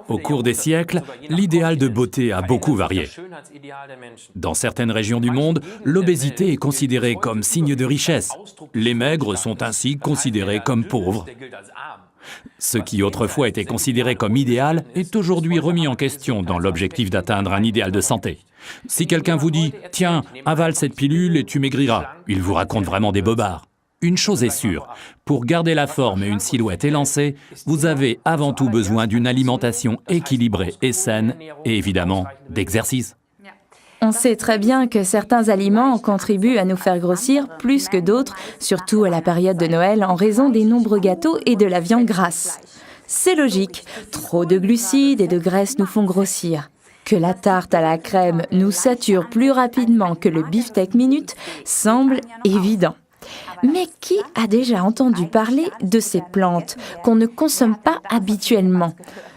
Au cours des siècles, l'idéal de beauté a beaucoup varié. Dans certaines régions du monde, l'obésité est considérée comme signe de richesse. Les maigres sont ainsi considérés comme pauvres. Ce qui autrefois était considéré comme idéal est aujourd'hui remis en question dans l'objectif d'atteindre un idéal de santé. Si quelqu'un vous dit « Tiens, avale cette pilule et tu maigriras », il vous raconte vraiment des bobards. Une chose est sûre, pour garder la forme et une silhouette élancée, vous avez avant tout besoin d'une alimentation équilibrée et saine, et évidemment d'exercice. On sait très bien que certains aliments contribuent à nous faire grossir plus que d'autres, surtout à la période de Noël en raison des nombreux gâteaux et de la viande grasse. C'est logique, trop de glucides et de graisse nous font grossir. Que la tarte à la crème nous sature plus rapidement que le beefsteak minute semble évident. Mais qui a déjà entendu parler de ces plantes qu'on ne consomme pas habituellement ?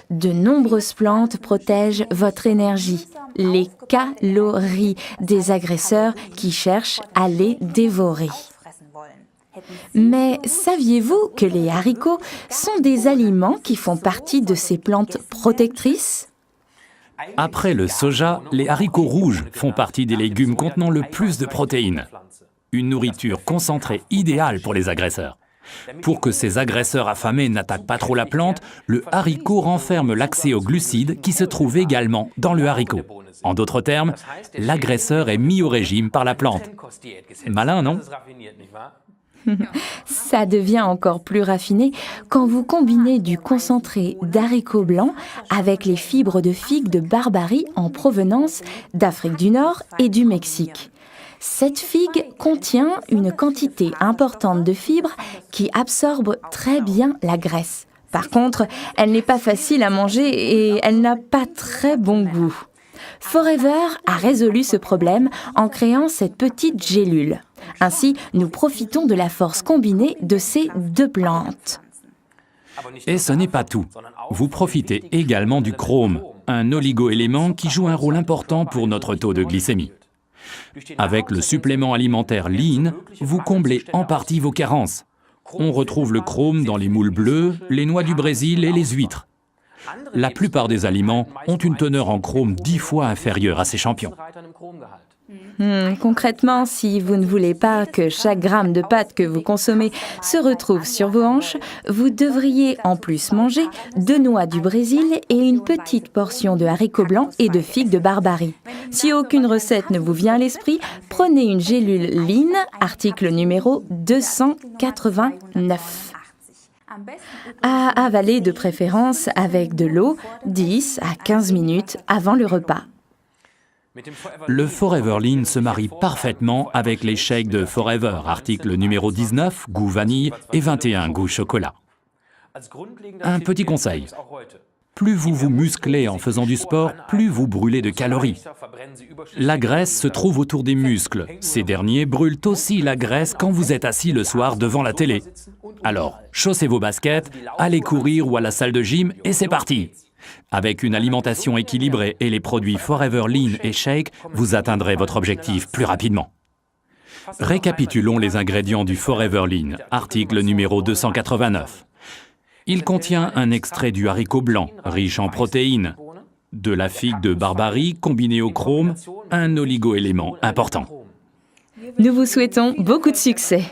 De nombreuses plantes protègent votre énergie, les calories des agresseurs qui cherchent à les dévorer. Mais saviez-vous que les haricots sont des aliments qui font partie de ces plantes protectrices ? Après le soja, les haricots rouges font partie des légumes contenant le plus de protéines. Une nourriture concentrée idéale pour les agresseurs. Pour que ces agresseurs affamés n'attaquent pas trop la plante, le haricot renferme l'accès aux glucides qui se trouvent également dans le haricot. En d'autres termes, l'agresseur est mis au régime par la plante. Malin, non ? Ça devient encore plus raffiné quand vous combinez du concentré d'haricots blancs avec les fibres de figues de Barbarie en provenance d'Afrique du Nord et du Mexique. Cette figue contient une quantité importante de fibres qui absorbent très bien la graisse. Par contre, elle n'est pas facile à manger et elle n'a pas très bon goût. Forever a résolu ce problème en créant cette petite gélule. Ainsi, nous profitons de la force combinée de ces deux plantes. Et ce n'est pas tout. Vous profitez également du chrome, un oligo-élément qui joue un rôle important pour notre taux de glycémie. Avec le supplément alimentaire Lean, vous comblez en partie vos carences. On retrouve le chrome dans les moules bleus, les noix du Brésil et les huîtres. La plupart des aliments ont une teneur en chrome 10 fois inférieure à ces champions. Concrètement, si vous ne voulez pas que chaque gramme de pâte que vous consommez se retrouve sur vos hanches, vous devriez en plus manger 2 noix du Brésil et une petite portion de haricots blancs et de figues de Barbarie. Si aucune recette ne vous vient à l'esprit, prenez une gélule Lean, article numéro 289. À avaler de préférence avec de l'eau 10 à 15 minutes avant le repas. Le Forever Lean se marie parfaitement avec les shakes de Forever, article numéro 19, goût vanille, et 21, goût chocolat. Un petit conseil. Plus vous vous musclez en faisant du sport, plus vous brûlez de calories. La graisse se trouve autour des muscles. Ces derniers brûlent aussi la graisse quand vous êtes assis le soir devant la télé. Alors, chaussez vos baskets, allez courir ou à la salle de gym et c'est parti! Avec une alimentation équilibrée et les produits Forever Lean et Shake, vous atteindrez votre objectif plus rapidement. Récapitulons les ingrédients du Forever Lean, article numéro 289. Il contient un extrait du haricot blanc, riche en protéines, de la figue de Barbarie combinée au chrome, un oligo-élément important. Nous vous souhaitons beaucoup de succès.